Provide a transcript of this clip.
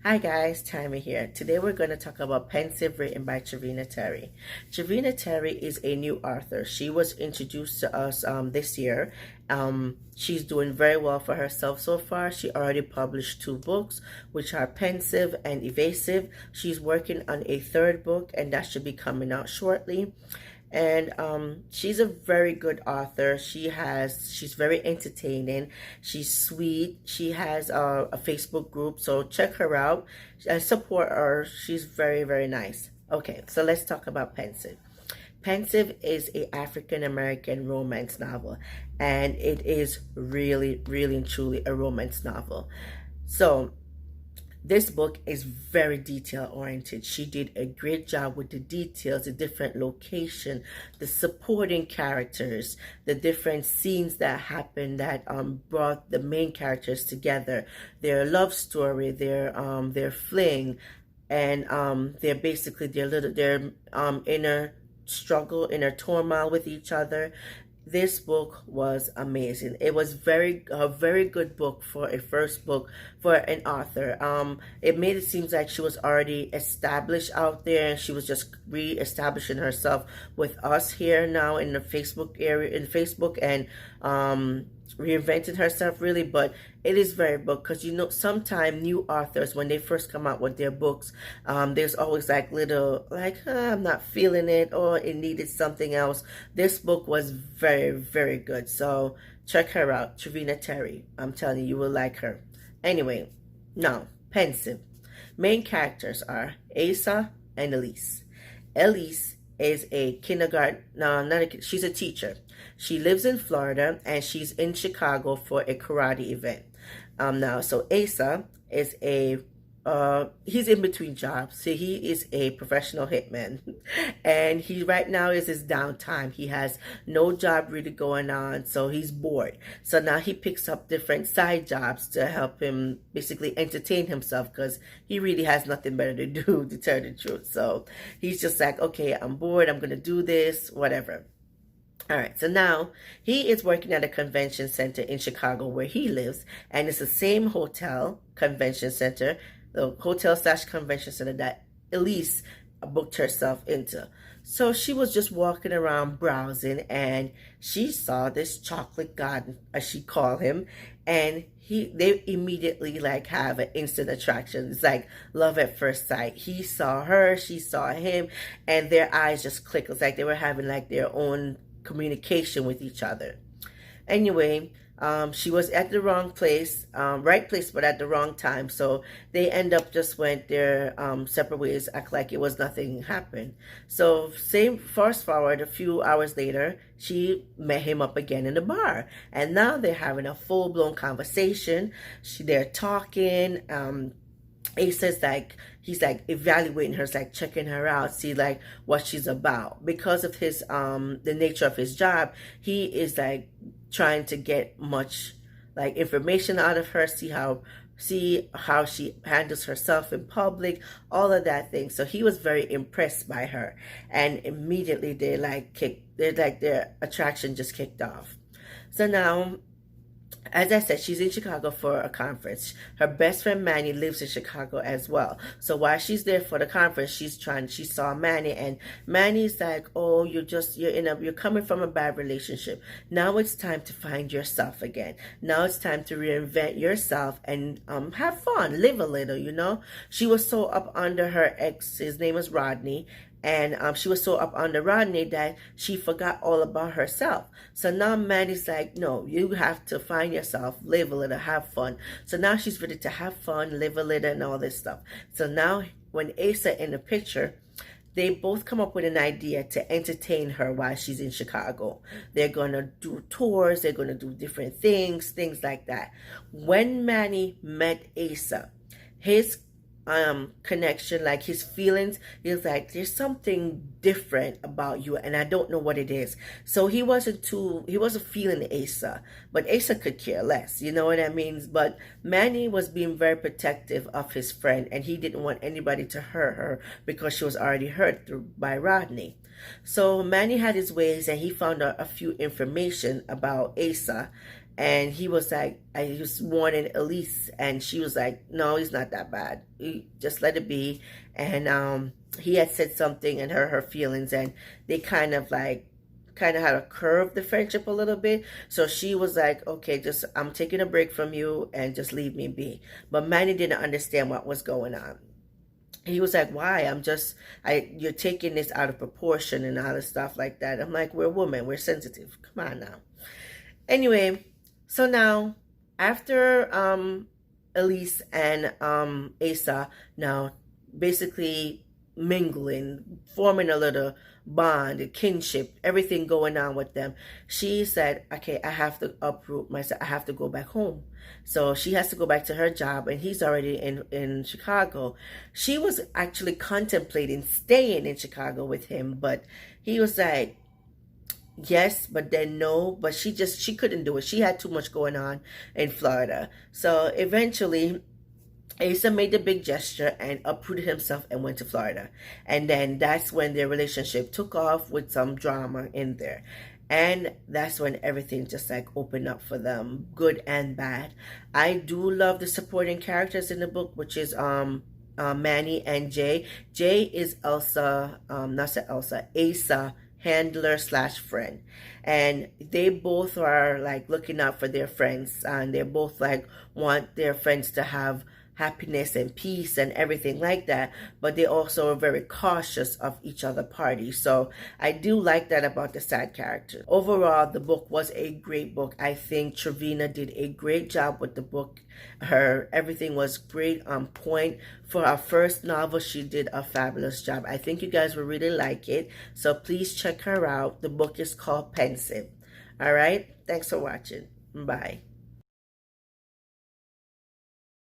Hi guys, Tammy here. Today we're going to talk about Pensive, written by Travena Terry. Travena Terry is a new author. She was introduced to us this year. She's doing very well for herself so far. She already published 2 books, which are Pensive and Evasive. She's working on a 3rd book, and that should be coming out shortly. And she's a very good author. She's very entertaining. She's sweet. She has a Facebook group, so check her out and support her. She's very, very nice. Okay, so let's talk about Pensive. Pensive is a African American romance novel, and it is really, really and truly a romance novel. So this book is very detail oriented. She did a great job with the details, the different location, the supporting characters, the different scenes that happened that brought the main characters together, their love story, their fling, and their inner struggle, inner turmoil with each other. This book was amazing. It was a very good book for a first book for an author. It made it seem like she was already established out there, and she was just re-establishing herself with us here now in the Facebook area, and reinventing herself really. But it is very book, because sometimes new authors, when they first come out with their books, there's always like little I'm not feeling it, or it needed something else. This book was very, very good, so check her out, Travena Terry. I'm telling you, you will like her. Anyway, now Pensive. Main characters are Asa and Elise. Elise is a kindergarten, no, not a, she's a teacher. She lives in Florida, and she's in Chicago for a karate event. So Asa is he's in between jobs. So he is a professional hitman, and he right now is his downtime. He has no job really going on, so he's bored. So now he picks up different side jobs to help him basically entertain himself, because he really has nothing better to do, to tell the truth. So he's just like, okay, I'm bored, I'm gonna do this, whatever. All right, so now he is working at a convention center in Chicago where he lives, and it's the same hotel convention center, the hotel/convention center that Elise booked herself into. So she was just walking around browsing, and she saw this chocolate garden, as she called him, and they immediately have an instant attraction. It's like love at first sight. He saw her, she saw him, and their eyes just clicked. It's like they were having their own communication with each other. Anyway, she was at the wrong place, right place, but at the wrong time. So they end up just went their separate ways, act like it was nothing happened. So fast forward a few hours later, she met him up again in the bar, and now they're having a full-blown conversation. They're talking. Asa's he's evaluating her, checking her out, see what she's about. Because of his the nature of his job, he is trying to get much information out of her, see how she handles herself in public, all of that thing. So he was very impressed by her, and immediately their attraction just kicked off. So now, as I said, she's in Chicago for a conference. Her best friend Manny lives in Chicago as well. So while she's there for the conference, she saw Manny, and Manny's like, "Oh, you're coming from a bad relationship. Now it's time to find yourself again. Now it's time to reinvent yourself and have fun, live a little." She was so up under her ex. His name was Rodney. And she was so up under Rodney that she forgot all about herself. So now Maddie's like, no, you have to find yourself, live a little, have fun. So now she's ready to have fun, live a little, and all this stuff. So now when Asa in the picture, they both come up with an idea to entertain her while she's in Chicago. They're going to do tours. They're going to do different things like that. When Manny met Asa, his connection, his feelings, he was like, there's something different about you, and I don't know what it is. So he wasn't feeling Asa, but Asa could care less, you know what I mean? But Manny was being very protective of his friend, and he didn't want anybody to hurt her because she was already hurt by Rodney. So Manny had his ways, and he found out a few information about Asa, And he was like, I was warning Elise, and she was like, no, he's not that bad. Just let it be. And he had said something and hurt her feelings, and they kind of had to curve the friendship a little bit. So she was like, okay, just I'm taking a break from you and just leave me be. But Manny didn't understand what was going on. He was like, why? You're taking this out of proportion and all this stuff like that. I'm like, we're women, we're sensitive. Come on now. Anyway, so now after Elise and Asa now basically mingling, forming a little bond, a kinship, everything going on with them, she said, okay, I have to uproot myself. I have to go back home. So she has to go back to her job, and he's already in Chicago. She was actually contemplating staying in Chicago with him, but he was like, yes, but then no. But she couldn't do it. She had too much going on in Florida. So eventually Asa made the big gesture and uprooted himself and went to Florida. And then that's when their relationship took off with some drama in there. And that's when everything just like opened up for them, good and bad. I do love the supporting characters in the book, which is Manny and Jay. Jay is Asa handler slash friend, and they both are like looking out for their friends, and they both like want their friends to have happiness and peace and everything like that, but they also are very cautious of each other parties. So I do like that about the side character. Overall, the book was a great book. I think Travena did a great job with the book. Everything was great on point. For our first novel, she did a fabulous job. I think you guys will really like it, so please check her out. The book is called Pensive. All right, thanks for watching. Bye.